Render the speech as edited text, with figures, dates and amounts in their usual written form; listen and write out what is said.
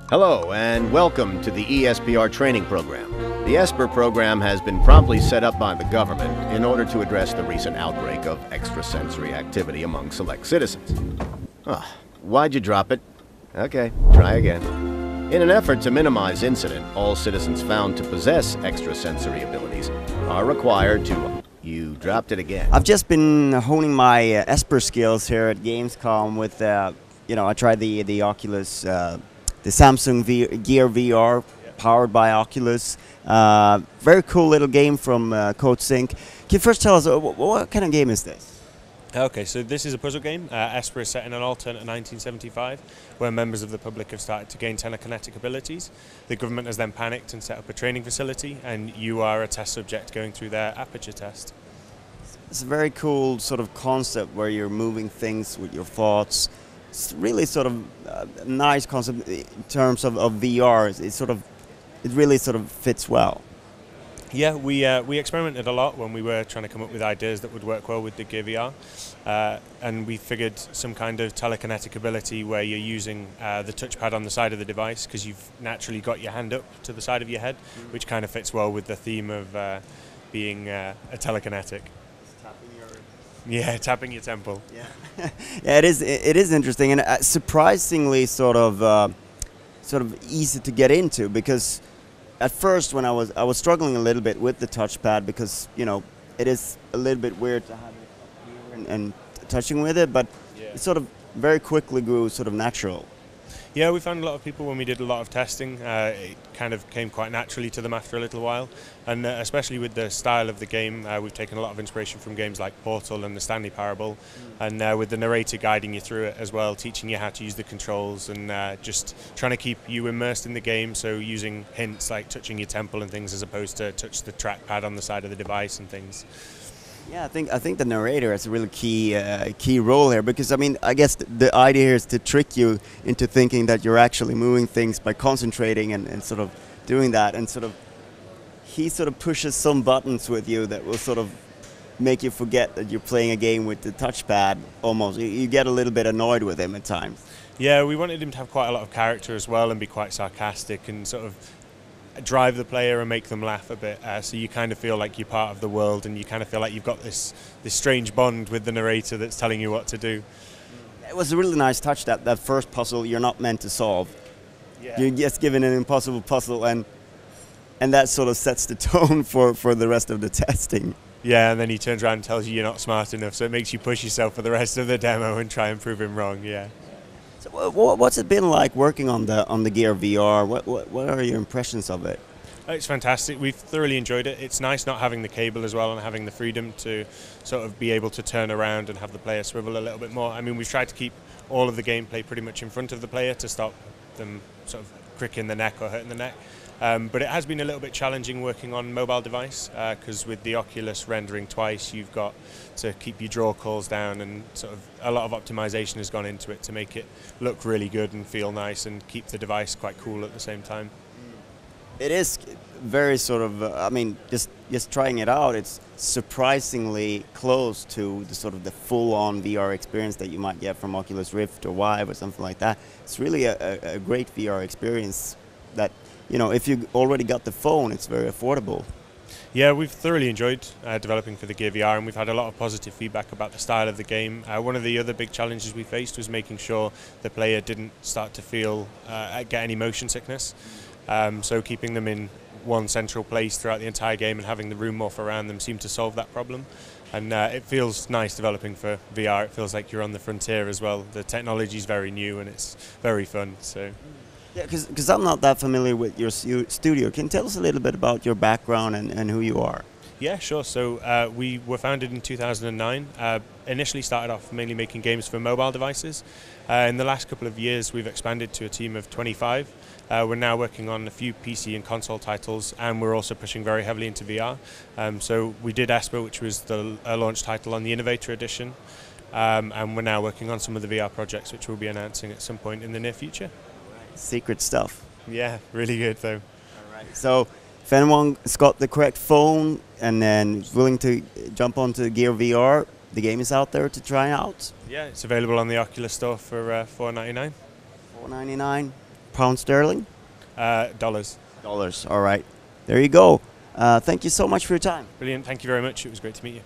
Hello and welcome to the ESPR training program. The Esper program has been promptly set up by the government in order to address the recent outbreak of extrasensory activity among select citizens. Why'd you drop it? Okay, try again. In an effort to minimize incident, all citizens found to possess extrasensory abilities are required to... You dropped it again. I've just been honing my Esper skills here at Gamescom with, I tried the Oculus, the Samsung Gear VR, powered by Oculus. Very cool little game from Coatsink. Can you first tell us, what kind of game is this? Okay, so this is a puzzle game. Esper is set in an alternate 1975, where members of the public have started to gain telekinetic abilities. The government has then panicked and set up a training facility, and you are a test subject going through their aperture test. It's a very cool sort of concept where you're moving things with your thoughts. It's really sort of a nice concept in terms of VR. It really sort of fits well. Yeah, we experimented a lot when we were trying to come up with ideas that would work well with the Gear VR, and we figured some kind of telekinetic ability where you're using the touchpad on the side of the device because you've naturally got your hand up to the side of your head, which kind of fits well with the theme of being a telekinetic. Yeah, tapping your temple. Yeah, yeah, it is interesting and surprisingly sort of easy to get into, because at first when I was struggling a little bit with the touchpad because it is a little bit weird to have it up here and touching with it, but it sort of very quickly grew sort of natural. Yeah, we found a lot of people when we did a lot of testing, it kind of came quite naturally to them after a little while, and especially with the style of the game, we've taken a lot of inspiration from games like Portal and the Stanley Parable, and with the narrator guiding you through it as well, teaching you how to use the controls and just trying to keep you immersed in the game, so using hints like touching your temple and things as opposed to touch the trackpad on the side of the device and things. Yeah, I think the narrator has a really key role here, because I guess the idea here is to trick you into thinking that you're actually moving things by concentrating and sort of doing that, and he sort of pushes some buttons with you that will sort of make you forget that you're playing a game with the touchpad. Almost, you get a little bit annoyed with him at times. Yeah, we wanted him to have quite a lot of character as well and be quite sarcastic and sort of drive the player and make them laugh a bit, so you kind of feel like you're part of the world and you kind of feel like you've got this strange bond with the narrator that's telling you what to do. It was a really nice touch, that first puzzle you're not meant to solve. Yeah. You're just given an impossible puzzle, and that sort of sets the tone for the rest of the testing. Yeah, and then he turns around and tells you you're not smart enough, so it makes you push yourself for the rest of the demo and try and prove him wrong. Yeah. So what's it been like working on the Gear VR? What are your impressions of it? It's fantastic. We've thoroughly enjoyed it. It's nice not having the cable as well and having the freedom to sort of be able to turn around and have the player swivel a little bit more. We've tried to keep all of the gameplay pretty much in front of the player to stop them sort of cricking the neck or hurting the neck. But it has been a little bit challenging working on mobile device, because with the Oculus rendering twice, you've got to keep your draw calls down, and sort of a lot of optimization has gone into it to make it look really good and feel nice and keep the device quite cool at the same time. It is very sort of, just trying it out, it's surprisingly close to the sort of the full-on VR experience that you might get from Oculus Rift or Vive or something like that. It's really a great VR experience that, if you already got the phone, it's very affordable. Yeah, we've thoroughly enjoyed developing for the Gear VR, and we've had a lot of positive feedback about the style of the game. One of the other big challenges we faced was making sure the player didn't start to get any motion sickness. So keeping them in one central place throughout the entire game and having the room morph around them seemed to solve that problem. And it feels nice developing for VR. It feels like you're on the frontier as well. The technology is very new and it's very fun. So. Yeah, because I'm not that familiar with your studio. Can you tell us a little bit about your background and who you are? Yeah, sure. So we were founded in 2009. Initially started off mainly making games for mobile devices. In the last couple of years, we've expanded to a team of 25. We're now working on a few PC and console titles, and we're also pushing very heavily into VR. So we did Esper, which was the launch title on the Innovator Edition, and we're now working on some of the VR projects, which we'll be announcing at some point in the near future. Secret stuff. Yeah, really good though. All right. So if anyone's got the correct phone and then is willing to jump onto Gear VR, the game is out there to try out. Yeah, it's available on the Oculus store for $4.99. £4.99 sterling? Dollars. Dollars, all right. There you go. Thank you so much for your time. Brilliant, thank you very much. It was great to meet you.